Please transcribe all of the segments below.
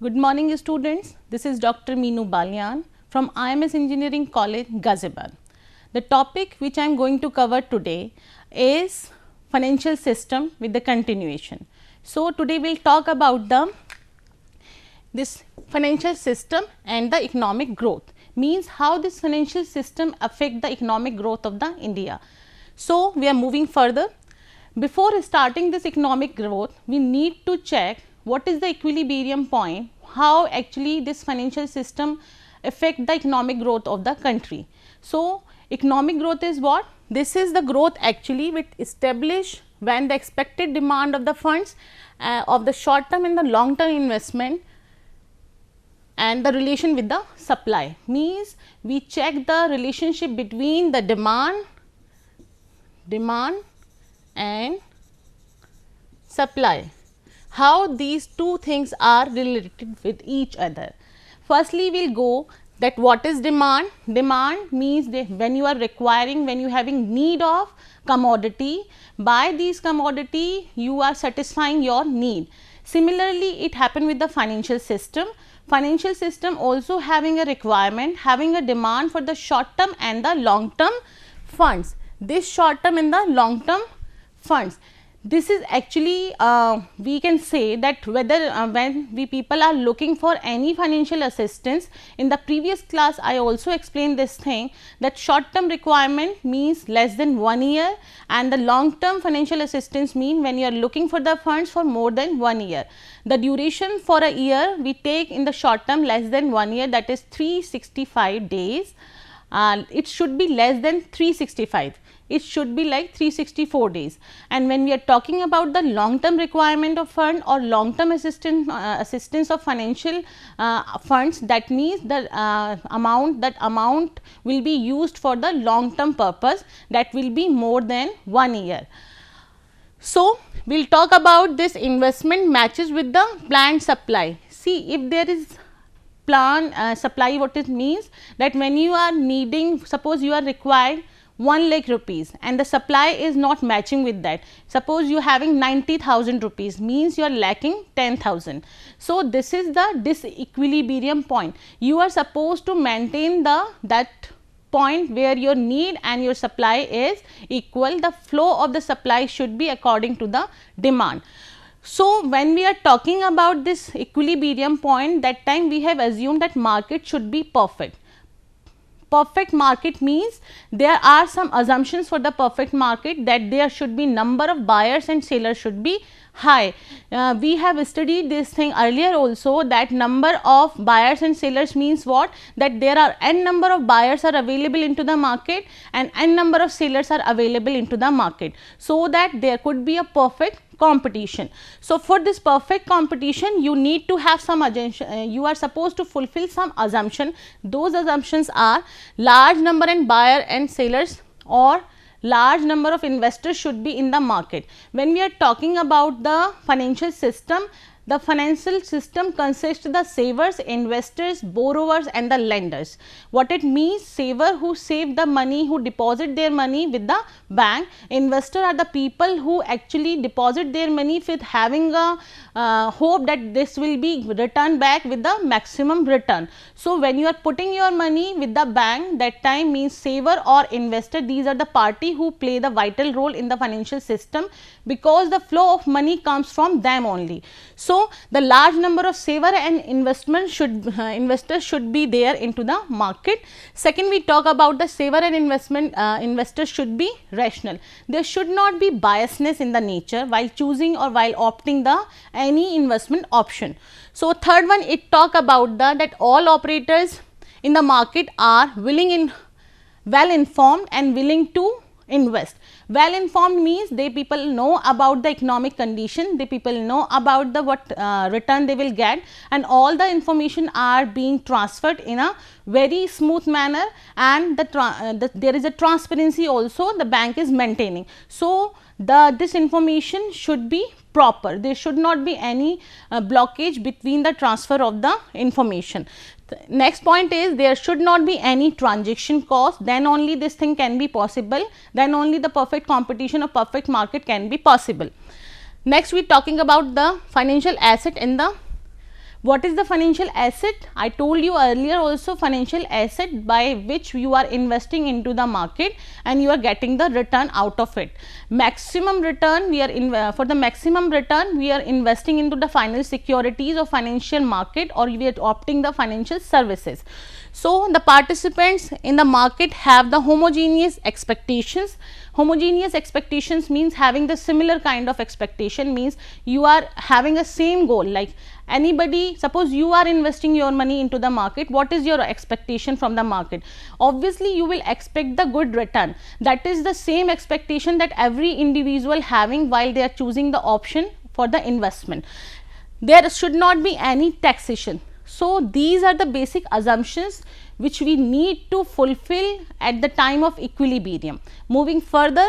Good morning students, this is Dr. Meenu Balyan from IMS Engineering College, Ghaziabad. The topic which I am going to cover today is financial system with the continuation. So, today we will talk about this financial system and the economic growth, means how this financial system affect the economic growth of the India. So, we are moving further. Before starting this economic growth, we need to check what is the equilibrium point, how actually this financial system affect the economic growth of the country. So, economic growth is what? This is the growth actually which establish when the expected demand of the funds of the short term and the long term investment and the relation with the supply, means we check the relationship between the demand and supply, how these two things are related with each other. Firstly, we will go that what is demand. Demand means when you are requiring, when you having need of commodity, by these commodity you are satisfying your need. Similarly, it happen with the financial system. Financial system also having a requirement, having a demand for the short term and the long term funds. This short term and the long term funds, this is actually we can say that whether when we people are looking for any financial assistance. In the previous class I also explained this thing, that short term requirement means less than 1 year and the long term financial assistance mean when you are looking for the funds for more than 1 year. The duration for a year we take in the short term less than 1 year, that is 365 days. It should be less than 365, it should be like 364 days. And when we are talking about the long term requirement of fund or long term assistance of financial funds, that means the amount will be used for the long term purpose, that will be more than 1 year. So, we will talk about this investment matches with the planned supply. See, if there is plan supply, what it means, that when you are needing, suppose you are required 1 lakh rupees and the supply is not matching with that, suppose you are having 90,000 rupees, means you are lacking 10,000. So, this is the disequilibrium point. You are supposed to maintain that point where your need and your supply is equal, the flow of the supply should be according to the demand. So, when we are talking about this equilibrium point, that time we have assumed that market should be perfect. Perfect market means there are some assumptions for the perfect market, that there should be number of buyers and sellers should be high. We have studied this thing earlier also, that number of buyers and sellers means what, that there are n number of buyers are available into the market and n number of sellers are available into the market, so that there could be a perfect competition. So, for this perfect competition you need to have some you are supposed to fulfill some assumption. Those assumptions are large number and buyer and sellers or large number of investors should be in the market. When we are talking about the financial system, the financial system consists the savers, investors, borrowers and the lenders. What it means, saver who save the money, who deposit their money with the bank. Investor are the people who actually deposit their money with having a hope that this will be returned back with the maximum return. So, when you are putting your money with the bank, that time means saver or investor, these are the party who play the vital role in the financial system, because the flow of money comes from them only. So, the large number of saver and investors should be there into the market. Second, we talk about the saver and investors should be rational. There should not be biasness in the nature while choosing or while opting the any investment option. So, third one, it talk about that all operators in the market are well informed and willing to invest. Well informed means they people know about the economic condition, they people know about the what return they will get, and all the information are being transferred in a very smooth manner, and there is a transparency also the bank is maintaining. So, this information should be proper, there should not be any blockage between the transfer of the information. The next point is there should not be any transaction cost, then only this thing can be possible, then only the perfect competition or perfect market can be possible. Next we are talking about the financial asset in the What is the financial asset? I told you earlier also, financial asset by which you are investing into the market and you are getting the return out of it. Maximum return, we are for the maximum return we are investing into the financial securities or financial market, or we are opting the financial services. So the participants in the market have the homogeneous expectations. Homogeneous expectations means having the similar kind of expectation, means you are having a same goal. Like anybody, suppose you are investing your money into the market, what is your expectation from the market? Obviously you will expect the good return. That is the same expectation that every individual having while they are choosing the option for the investment. There should not be any taxation. So these are the basic assumptions which we need to fulfill at the time of equilibrium. Moving further,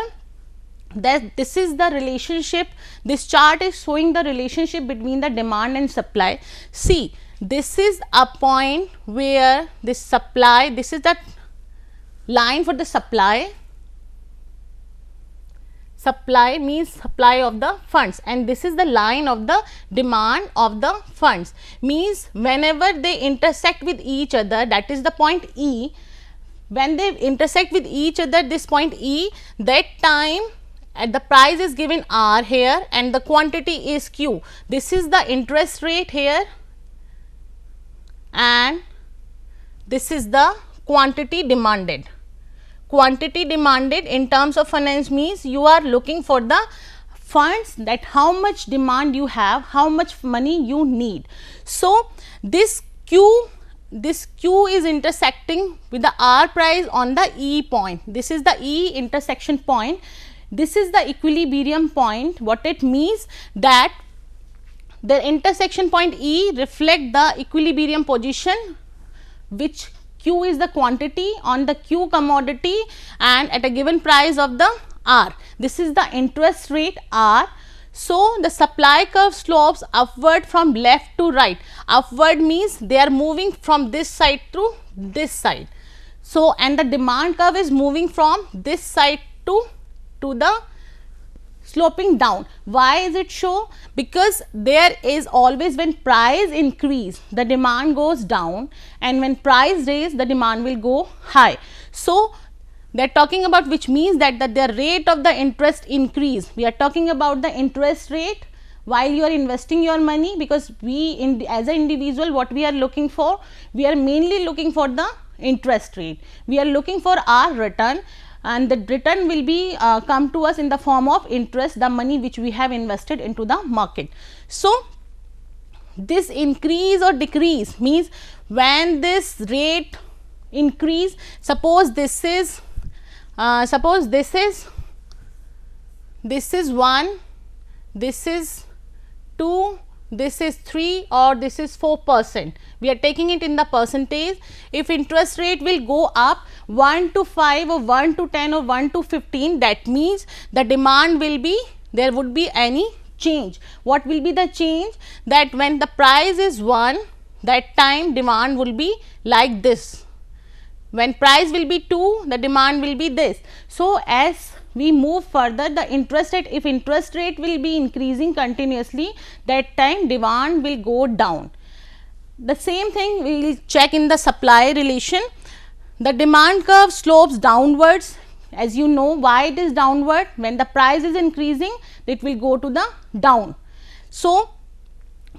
that this is the relationship, this chart is showing the relationship between the demand and supply. See, this is a point where this supply, this is the line for the supply. Supply means supply of the funds, and this is the line of the demand of the funds, means whenever they intersect with each other, that is the point E, when they intersect with each other, this point E, that time at the price is given R here and the quantity is Q. This is the interest rate here and this is the quantity demanded. Quantity demanded in terms of finance means you are looking for the funds, that how much demand you have, how much money you need. So this Q is intersecting with the R price on the E point. This is the E intersection point. This is the equilibrium point. What it means, that the intersection point E reflect the equilibrium position, which Q is the quantity on the Q commodity and at a given price of the R. This is the interest rate R. So the supply curve slopes upward from left to right. Upward means they are moving from this side to this side. So and the demand curve is moving from this side to the sloping down. Why is it so? Because there is always, when price increase, the demand goes down, and when price raise, the demand will go high. So they are talking about, which means that the rate of the interest increase. We are talking about the interest rate while you are investing your money, because we as an individual, what we are looking for, we are mainly looking for the interest rate. We are looking for our return, and the return will be come to us in the form of interest, the money which we have invested into the market. So this increase or decrease means when this rate increase, suppose this is 1, this is 2, this is 3, or this is 4%. We are taking it in the percentage. If interest rate will go up 1 to 5 or 1 to 10 or 1 to 15, that means the demand will be, there would be any change. What will be the change? That when the price is 1, that time demand will be like this. When price will be 2, the demand will be this. So as we move further, the interest rate, if interest rate will be increasing continuously, that time demand will go down. The same thing we will check in the supply relation. The demand curve slopes downwards. As you know, why it is downward? When the price is increasing, it will go to the down. So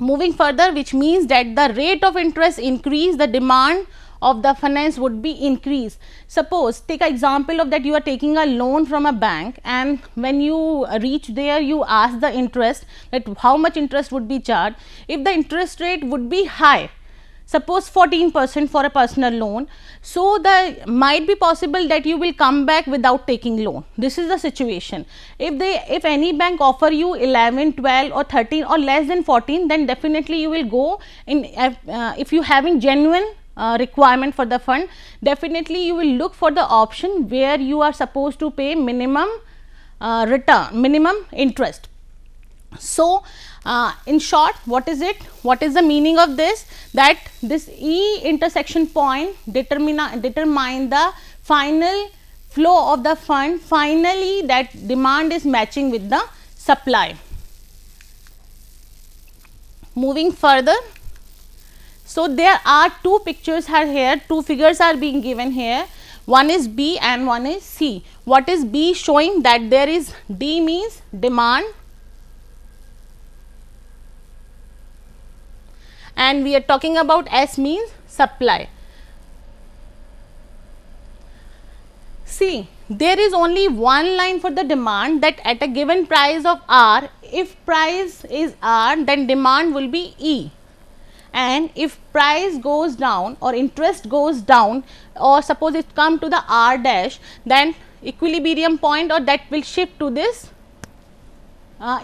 moving further, which means that the rate of interest increase, the demand of the finance would be increased. Suppose take an example of that, you are taking a loan from a bank, and when you reach there, you ask the interest, that how much interest would be charged. If the interest rate would be high, suppose 14% for a personal loan, so the might be possible that you will come back without taking loan. This is the situation. If any bank offer you 11, 12 or 13 or less than 14, then definitely you will go in. If you having genuine requirement for the fund, definitely you will look for the option where you are supposed to pay minimum return, minimum interest. So in short, what is it? What is the meaning of this? That this E intersection point determine the final flow of the fund. Finally, that demand is matching with the supply. Moving further, So there are two pictures are here, two figures are being given here. One is B and one is C. What is B showing? That there is D means demand, and we are talking about S means supply. See, there is only one line for the demand, that at a given price of R, if price is R, then demand will be E. And if price goes down or interest goes down, or suppose it come to the R dash, then equilibrium point or that will shift to this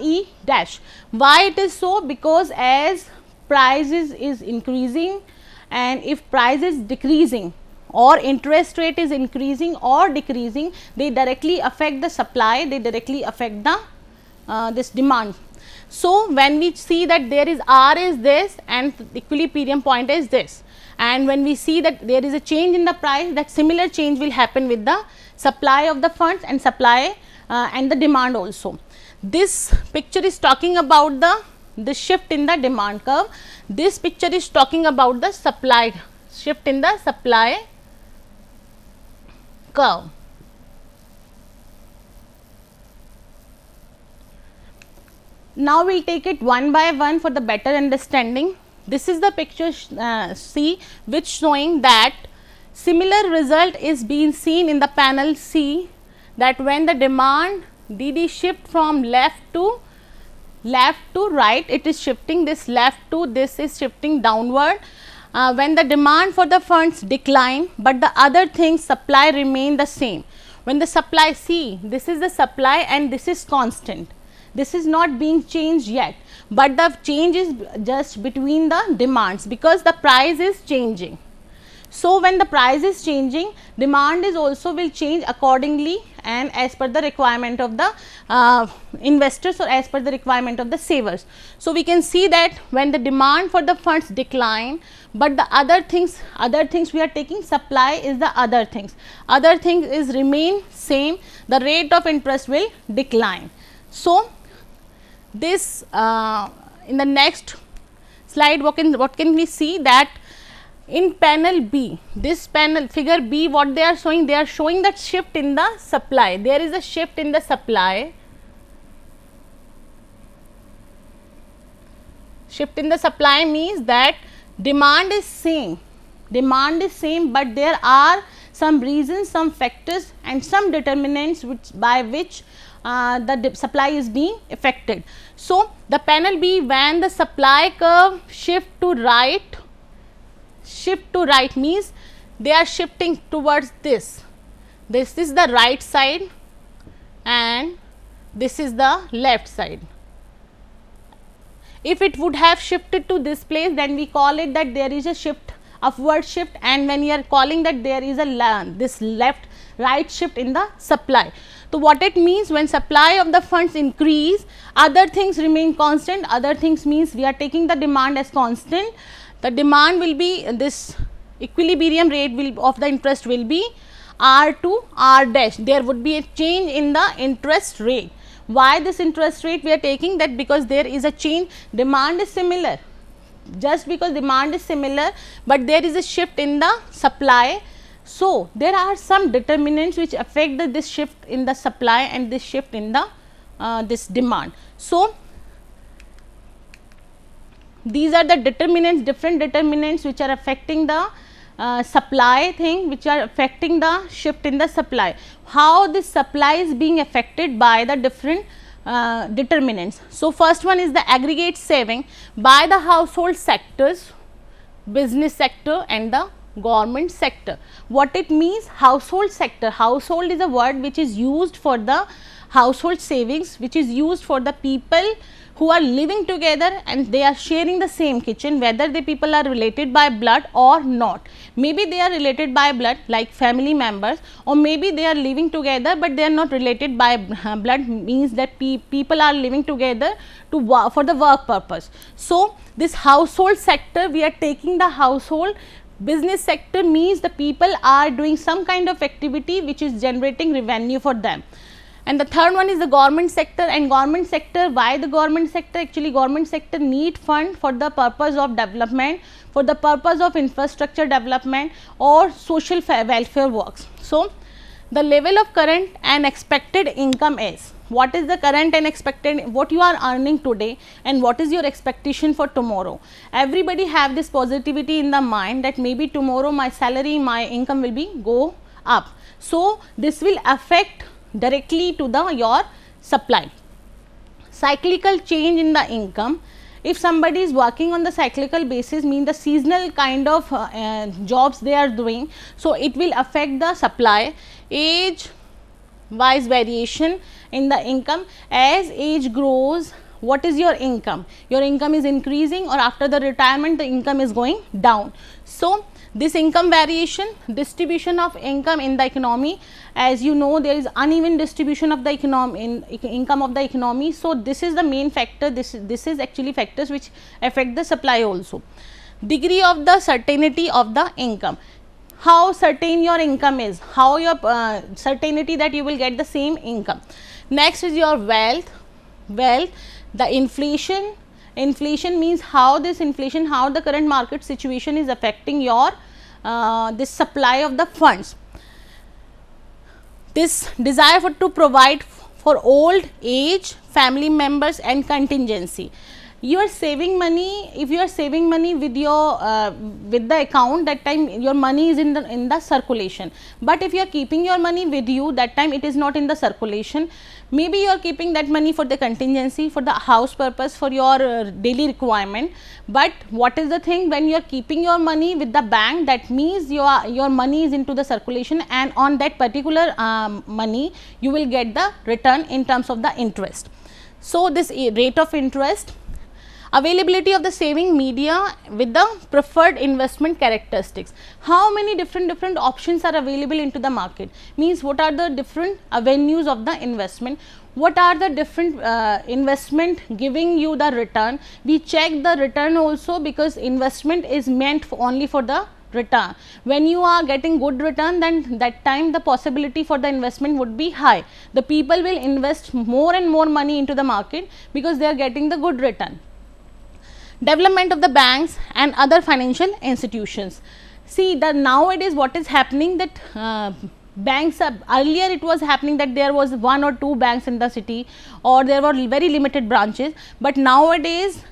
E dash. Why it is so? Because as price is increasing, and if price is decreasing or interest rate is increasing or decreasing, they directly affect the supply, they directly affect the this demand. So when we see that there is R is this and the equilibrium point is this, and when we see that there is a change in the price, that similar change will happen with the supply of the funds and supply and the demand also. This picture is talking about the shift in the demand curve. This picture is talking about the supply, shift in the supply curve. Now we will take it one by one for the better understanding. This is the picture C, which showing that similar result is being seen in the panel C, that when the demand DD shift from left to right, it is shifting this left to this is shifting downward. When the demand for the funds decline, but the other things supply remain the same. When the supply, see, this is the supply and this is constant. This is not being changed yet, but the change is just between the demands, because the price is changing. So when the price is changing, demand is also will change accordingly and as per the requirement of the investors or as per the requirement of the savers. So we can see that when the demand for the funds decline, but the other things we are taking, supply is the other things is remain same, the rate of interest will decline. So this in the next slide, what can we see, that in panel B, this panel figure B, what they are showing that shift in the supply. There is a shift in the supply. Shift in the supply means that demand is same, but there are some reasons, some factors and some determinants by which the supply is being affected. So the panel B, when the supply curve shift to right means they are shifting towards this is the right side and this is the left side. If it would have shifted to this place, then we call it that there is a shift, upward shift, and when we are calling that there is a this left right shift in the supply. So what it means, when supply of the funds increase, other things remain constant. Other things means we are taking the demand as constant. The demand will be this equilibrium rate of the interest will be R to R dash. There would be a change in the interest rate. Why this interest rate we are taking? That because there is a change, demand is similar, just because demand is similar, but there is a shift in the supply. So there are some determinants which affect this shift in the supply and this shift in the this demand. So these are the determinants, different determinants which are affecting the supply thing, which are affecting the shift in the supply. How this supply is being affected by the different determinants. So first one is the aggregate saving by the household sectors, business sector and the government sector. What it means? Household sector. Household is a word which is used for the household savings, which is used for the people who are living together and they are sharing the same kitchen, whether the people are related by blood or not. Maybe they are related by blood like family members, or maybe they are living together but they are not related by blood, means that people are living together to for the work purpose. So this household sector, we are taking the household. Business sector means the people are doing some kind of activity which is generating revenue for them. And the third one is the government sector. And government sector, why the government sector? Actually government sector need fund for the purpose of development, for the purpose of infrastructure development or social welfare works. So the level of current and expected income is, what is the current and expected, what you are earning today and what is your expectation for tomorrow. Everybody have this positivity in the mind that maybe tomorrow my salary, my income will be go up. So this will affect directly to the your supply. Cyclical change in the income. If somebody is working on the cyclical basis, mean the seasonal kind of jobs they are doing, so it will affect the supply. Age wise variation in the income. As age grows, what is your income? Your income is increasing, or after the retirement the income is going down. So this income variation, distribution of income in the economy, as you know there is uneven distribution of the income of the economy. So this is the main factor. This is actually factors which affect the supply also. Degree of the certainty of the income. How certain your income is, how your certainty that you will get the same income. Next is your wealth. The inflation. Inflation means how this inflation, how the current market situation is affecting your this supply of the funds. This desire to provide for old age, family members and contingency. You are saving money. If you are saving money with your with the account, that time your money is in the circulation. But if you are keeping your money with you, that time it is not in the circulation. Maybe you are keeping that money for the contingency, for the house purpose, for your daily requirement. But what is the thing, when you are keeping your money with the bank, that means your money is into the circulation, and on that particular money you will get the return in terms of the interest. So this rate of interest. Availability of the saving media with the preferred investment characteristics. How many different options are available into the market, means what are the different avenues of the investment, what are the different investment giving you the return. We check the return also, because investment is meant only for the return. When you are getting good return, then that time the possibility for the investment would be high. The people will invest more and more money into the market because they are getting the good return. Development of the banks and other financial institutions. See that nowadays what is happening, that banks are, earlier it was happening that there was 1 or 2 banks in the city, or there were very limited branches, but nowadays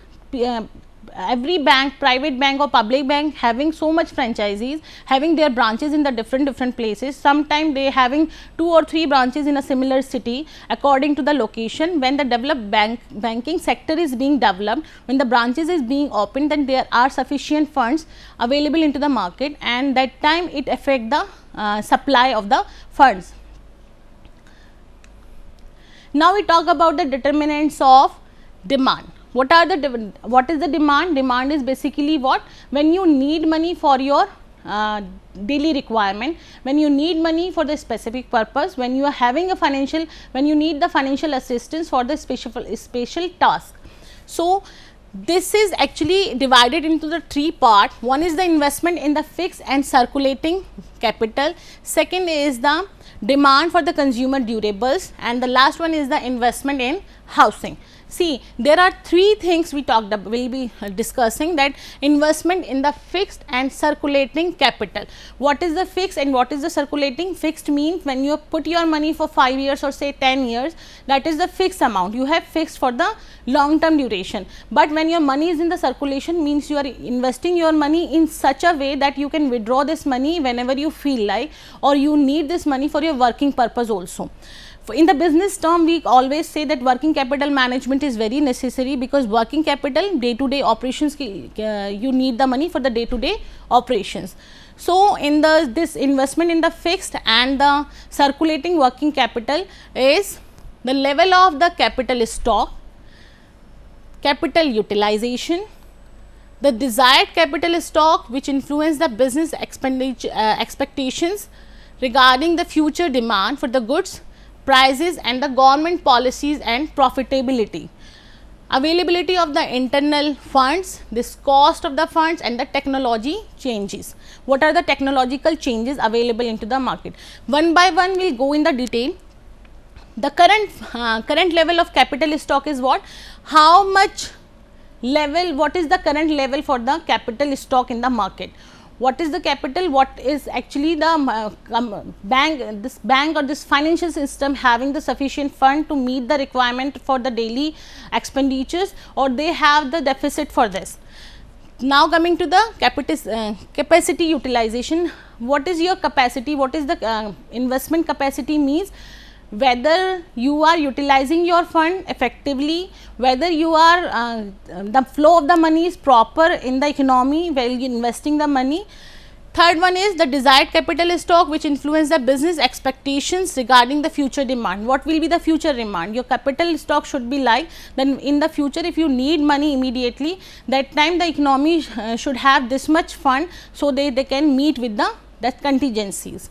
every bank, private bank or public bank, having so much franchisees, having their branches in the different places. Sometimes they having 2 or 3 branches in a similar city according to the location. When the developed banking sector is being developed, when the branches is being opened, then there are sufficient funds available into the market, and that time it affect the supply of the funds. Now we talk about the determinants of demand. What is the demand? Demand is basically what? When you need money for your daily requirement, when you need money for the specific purpose, when you are having a financial, when you need the financial assistance for the special task. So this is actually divided into the 3 parts. One is the investment in the fixed and circulating capital. Second is the demand for the consumer durables, and the last one is the investment in housing. See, there are 3 things we will be discussing, that investment in the fixed and circulating capital. What is the fixed and what is the circulating? Fixed means when you put your money for 5 years or say 10 years, that is the fixed amount you have fixed for the long term duration. But when your money is in the circulation, means you are investing your money in such a way that you can withdraw this money whenever you feel like, or you need this money for your working purpose also. In the business term, we always say that working capital management is very necessary, because working capital, day to day operations, you need the money for the day to day operations. So in this investment in the fixed and the circulating working capital is the level of the capital stock, capital utilization, the desired capital stock which influence the business expectations regarding the future demand for the goods, prices, and the government policies and profitability. Availability of the internal funds, this cost of the funds, and the technology changes. What are the technological changes available into the market? One by one we will go in the detail. The current level of capital stock is what? How much level, what is the current level for the capital stock in the market? What is the capital? What is actually the bank or this financial system having the sufficient fund to meet the requirement for the daily expenditures, or they have the deficit for this? Now coming to the capacity utilization. What is your capacity? What is the investment capacity means? Whether you are utilizing your fund effectively, whether you are the flow of the money is proper in the economy while investing the money. Third one is the desired capital stock, which influence the business expectations regarding the future demand. What will be the future demand? Your capital stock should be like, then in the future if you need money immediately, that time the economy should have this much fund, so they can meet with the contingencies.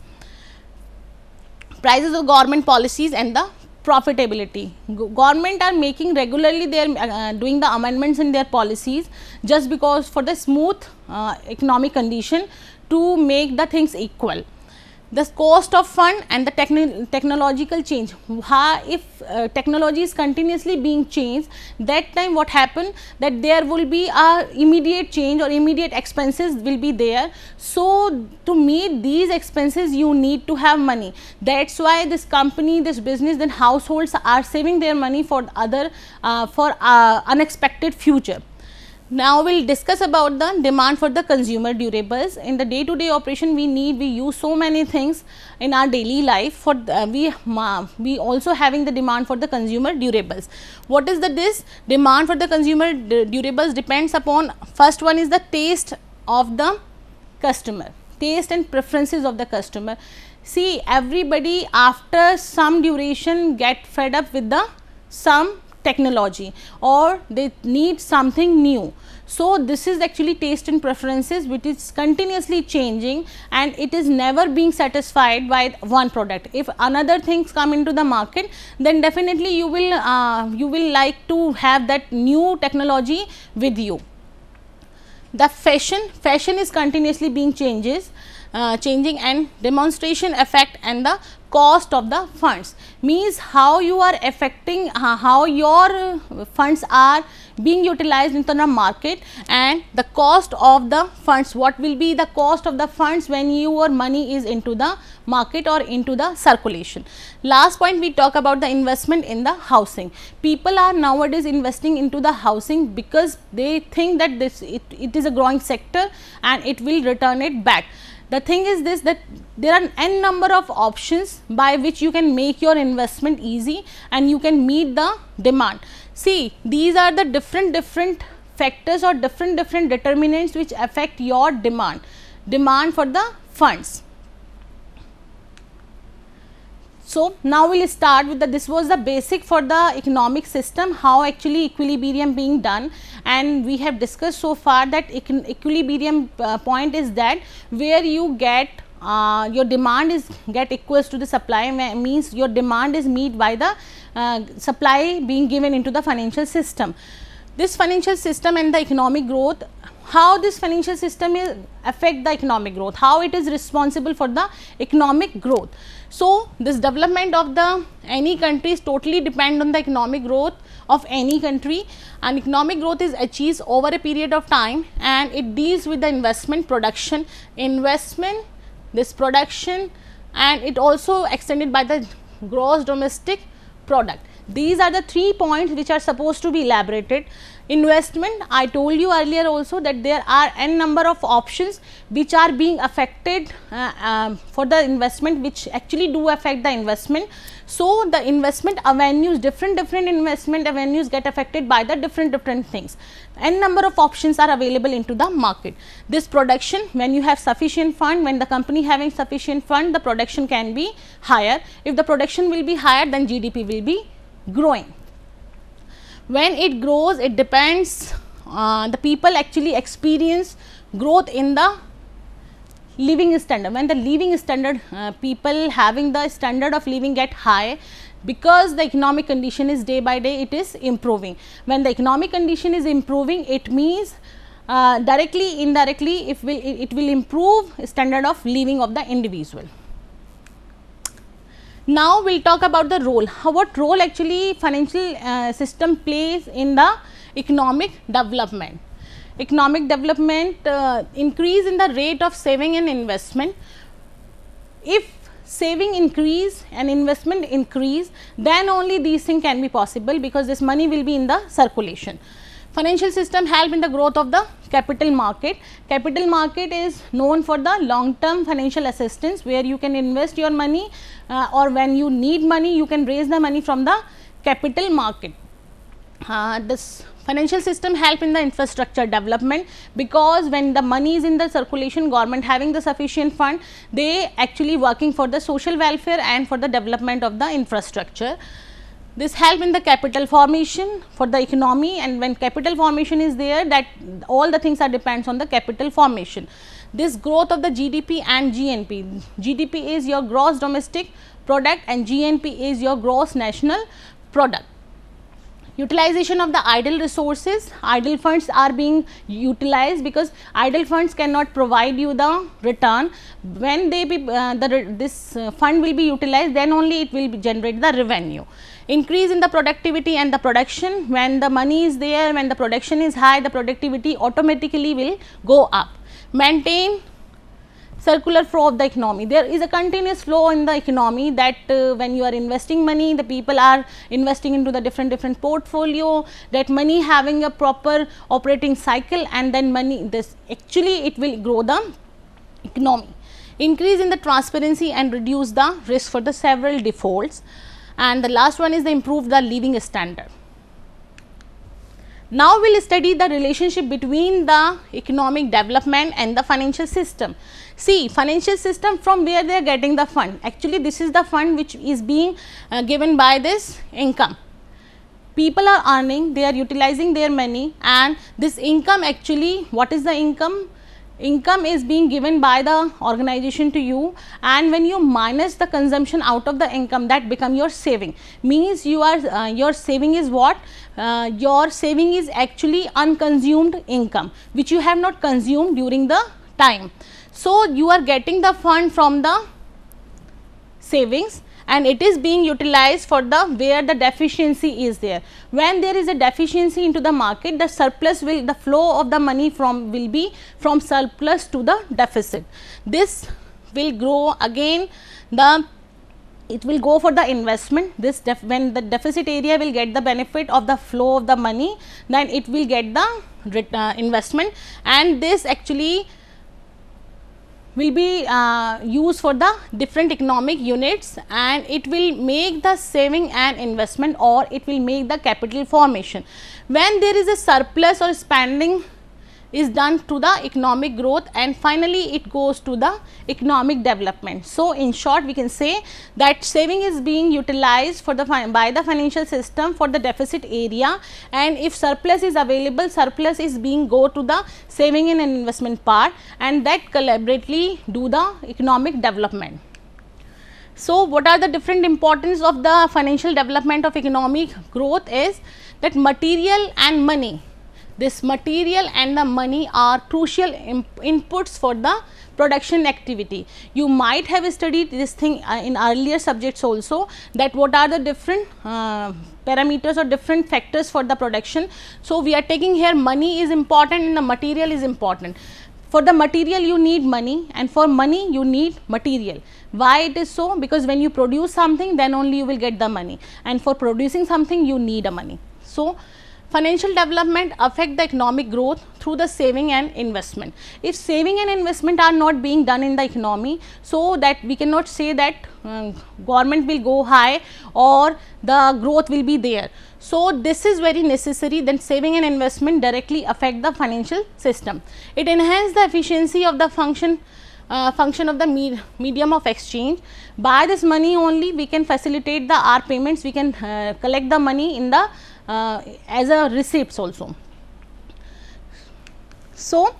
Prices of government policies and the profitability. Government are making regularly, they are doing the amendments in their policies just because for the smooth economic condition to make the things equal. The cost of fund and the technological change. If technology is continuously being changed, that time what happen, that there will be a immediate change or immediate expenses will be there. So to meet these expenses you need to have money. That's why this company, this business, then households are saving their money for other unexpected future. Now we will discuss about the demand for the consumer durables. In the day to day operation we use so many things in our daily life. For we also having the demand for the consumer durables. What is this demand for the consumer durables? Depends upon, first one is the taste of the customer, taste and preferences of the customer. See, everybody after some duration get fed up with the some technology, or they need something new. So this is actually taste and preferences which is continuously changing, and it is never being satisfied by one product. If another things come into the market, then definitely you will like to have that new technology with you. The fashion is continuously being changing, and demonstration effect and the cost of the funds means how you are affecting how your funds are being utilized into the market, and the cost of the funds, what will be the cost of the funds when your money is into the market or into the circulation. Last point, we talk about the investment in the housing. People are nowadays investing into the housing because they think that it is a growing sector and it will return it back. The thing is this, that there are n number of options by which you can make your investment easy and you can meet the demand. See, these are the different factors or different determinants which affect your demand for the funds. So now we will start with this was the basic for the economic system, how actually equilibrium being done, and we have discussed so far that equilibrium point is that where you get your demand is get equals to the supply, means your demand is met by the supply being given into the financial system. This financial system and the economic growth, how this financial system is affect the economic growth, how it is responsible for the economic growth. So this development of the any country is totally depend on the economic growth of any country, and economic growth is achieved over a period of time, and it deals with the investment, production, this production, and it also extended by the gross domestic product. These are the 3 points which are supposed to be elaborated. Investment, I told you earlier also that there are n number of options which are being affected for the investment, which actually do affect the investment. So the investment avenues, different investment avenues get affected by the different things. N number of options are available into the market. This production, when you have sufficient fund, when the company having sufficient fund, the production can be higher. If the production will be higher, then GDP will be growing. When it grows, it depends, the people actually experience growth in the living standard. When the living standard, people having the standard of living get high, because the economic condition is day by day it is improving. When the economic condition is improving, it means directly, indirectly it will improve standard of living of the individual. Now we'll talk about the role, what role actually financial system plays in the economic development. Economic development, increase in the rate of saving and investment. If saving increase and investment increase, then only these things can be possible, because this money will be in the circulation. Financial system help in the growth of the capital market. Capital market is known for the long term financial assistance, where you can invest your money or when you need money, you can raise the money from the capital market. This financial system help in the infrastructure development, because when the money is in the circulation, government having the sufficient fund, they actually working for the social welfare and for the development of the infrastructure. This help in the capital formation for the economy, and when capital formation is there, that all the things are depends on the capital formation. This growth of the GDP and GNP. GDP is your gross domestic product and GNP is your gross national product. Utilization of the idle resources. Idle funds are being utilized, because idle funds cannot provide you the return. When they be this fund will be utilized, then only it will generate the revenue. Increase in the productivity and the production. When the money is there, when the production is high, the productivity automatically will go up. Maintain circular flow of the economy. There is a continuous flow in the economy, that when you are investing money, the people are investing into the different portfolio, that money having a proper operating cycle, and then money, this actually it will grow the economy. Increase in the transparency and reduce the risk for the several defaults. And the last one is the improve the living standard. Now we will study the relationship between the economic development and the financial system. See, financial system, from where they are getting the fund. Actually, this is the fund which is being given by this income. People are earning, they are utilizing their money, and this income actually, what is the income? Income is being given by the organization to you, and when you minus the consumption out of the income, that become your saving. Means you are your saving is what? Your saving is actually unconsumed income, which you have not consumed during the time. So you are getting the fund from the savings, and it is being utilized for the where the deficiency is there. When there is a deficiency into the market, the surplus will, the flow of the money from will be from surplus to the deficit. This will grow again, it will go for the investment. This when the deficit area will get the benefit of the flow of the money, then it will get the investment, and this actually will be used for the different economic units, and it will make the saving and investment, or it will make the capital formation. When there is a surplus or spending is done to the economic growth, and finally it goes to the economic development. So in short, we can say that saving is being utilized for the by the financial system for the deficit area, and if surplus is available, surplus is being go to the saving and investment part, and that collaboratively do the economic development. So what are the different importance of the financial development of economic growth is that material and money. This material and the money are crucial inputs for the production activity. You might have studied this thing in earlier subjects also, that what are the different parameters or different factors for the production. So we are taking here money is important and the material is important. For the material you need money, and for money you need material. Why it is so? Because when you produce something, then only you will get the money, and for producing something you need a money. So financial development affect the economic growth through the saving and investment. If saving and investment are not being done in the economy, so that we cannot say that government will go high or the growth will be there. So this is very necessary, then saving and investment directly affect the financial system. It enhances the efficiency of the function of the medium of exchange. By this money only we can facilitate the our payments, we can collect the money in the as a receipts also. So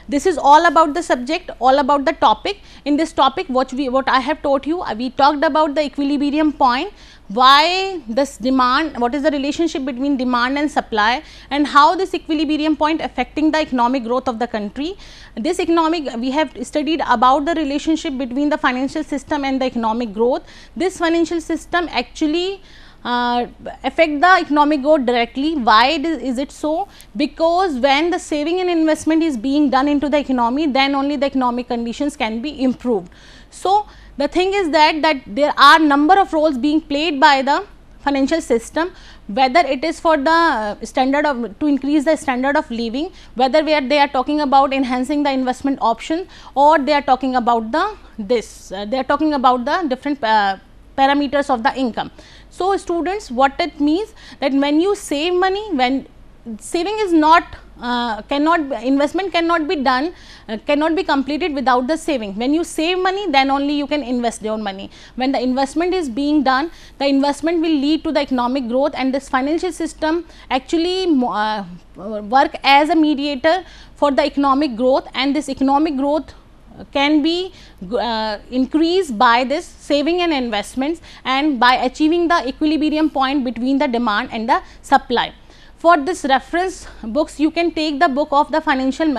This is all about the subject, all about the topic. In this topic, what I have taught you, we talked about the equilibrium point, why this demand, what is the relationship between demand and supply, and how this equilibrium point affecting the economic growth of the country. This we have studied about the relationship between the financial system and the economic growth. This financial system actually affect the economic growth directly. Why is it so? Because when the saving and investment is being done into the economy, then only the economic conditions can be improved. So, the thing is that there are number of roles being played by the financial system, whether it is for the standard of, to increase the standard of living, whether where they are talking about enhancing the investment option, or they are talking about the they are talking about the different parameters of the income. So, students, what it means, that when you save money, when saving is not investment cannot be done, cannot be completed without the saving. When you save money, then only you can invest your money. When the investment is being done, the investment will lead to the economic growth, and this financial system actually work as a mediator for the economic growth, and this economic growth can be increased by this saving and investments, and by achieving the equilibrium point between the demand and the supply. For this reference books, you can take the book of the financial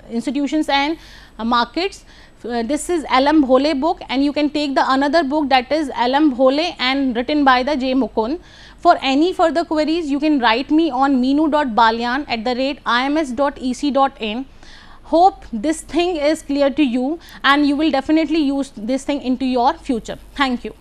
institutions and markets. This is L.M. Bhole book, and you can take the another book, that is L.M. Bhole and written by the J. Mukund. For any further queries, you can write me on meenu.balyan@ims.ec.in. Hope this thing is clear to you, and you will definitely use this thing into your future. Thank you.